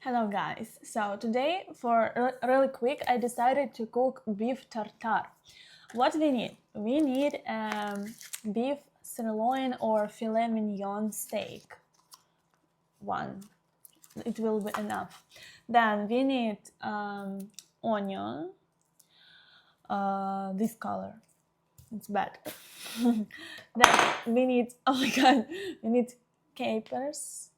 Hello guys, so today for really quick I decided to cook beef tartare. What we need? We need beef sirloin or filet mignon steak. One, it will be enough. Then we need onion, this color, it's bad. Then we need, oh my god, we need capers,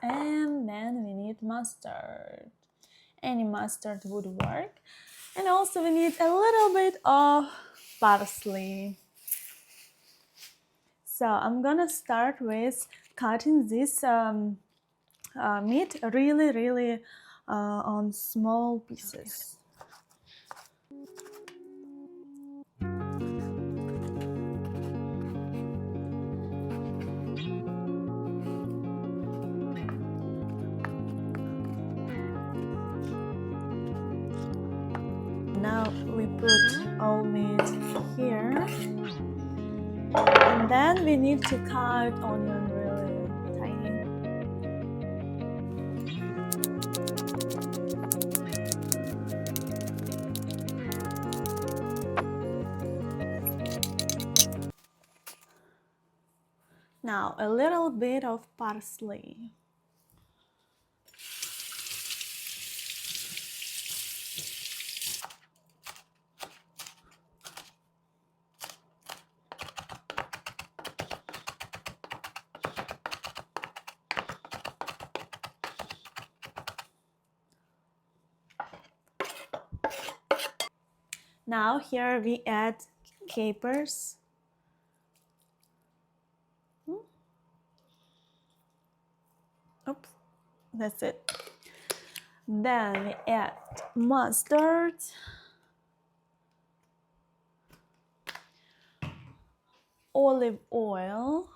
and then we need mustard. Any mustard would work. And also we need a little bit of parsley. So I'm gonna start with cutting this meat really on small pieces. Now we put all meat here, and then we need to cut onion really tiny. Now a little bit of parsley. Now here we add capers. Oops, that's it. Then we add mustard, olive oil,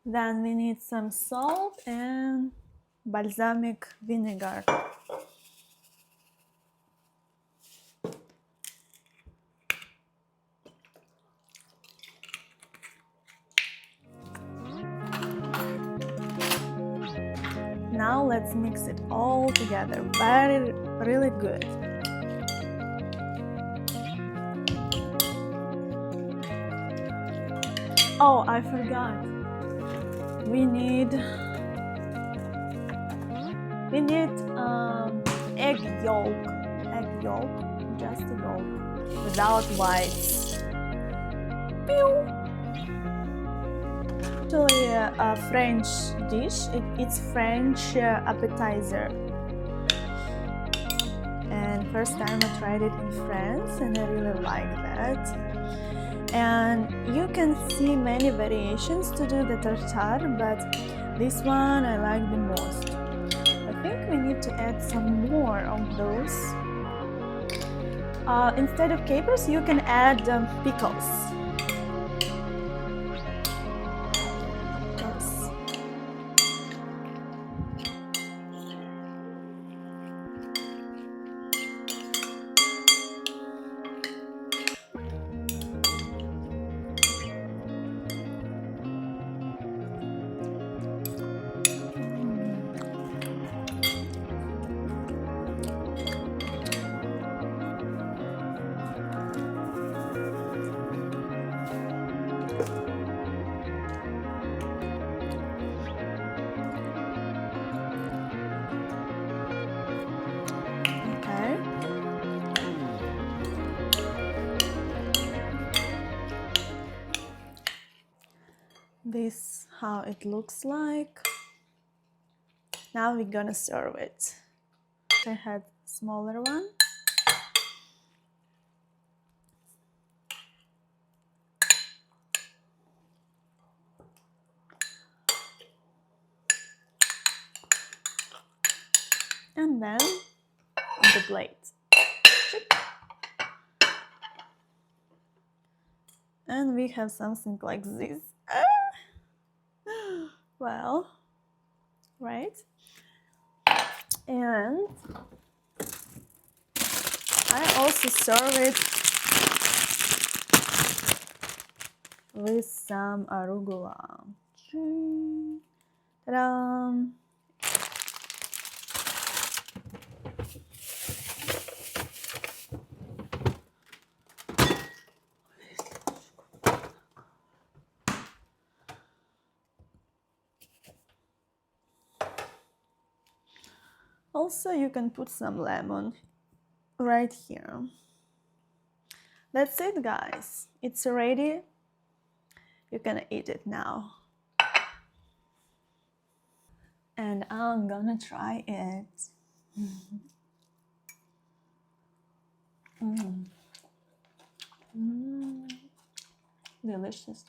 then we need some salt and balsamic vinegar. Now let's mix it all together, really good. Oh, I forgot. We need egg yolk, just a yolk, without whites. Pew! Actually a French dish. It's French appetizer. And first time I tried it in France and I really like that. And you can see many variations to do the tartare, but this one I like the most. I think we need to add some more of those. Instead of capers, you can add pickles. This how it looks like. Now we're gonna serve it. I had smaller one. And then on the plate. And we have something like this. Well, right? And I also serve it with some arugula. Ta-da! Also, you can put some lemon right here. That's it, guys. It's ready. You can eat it now. And I'm gonna try it. Delicious.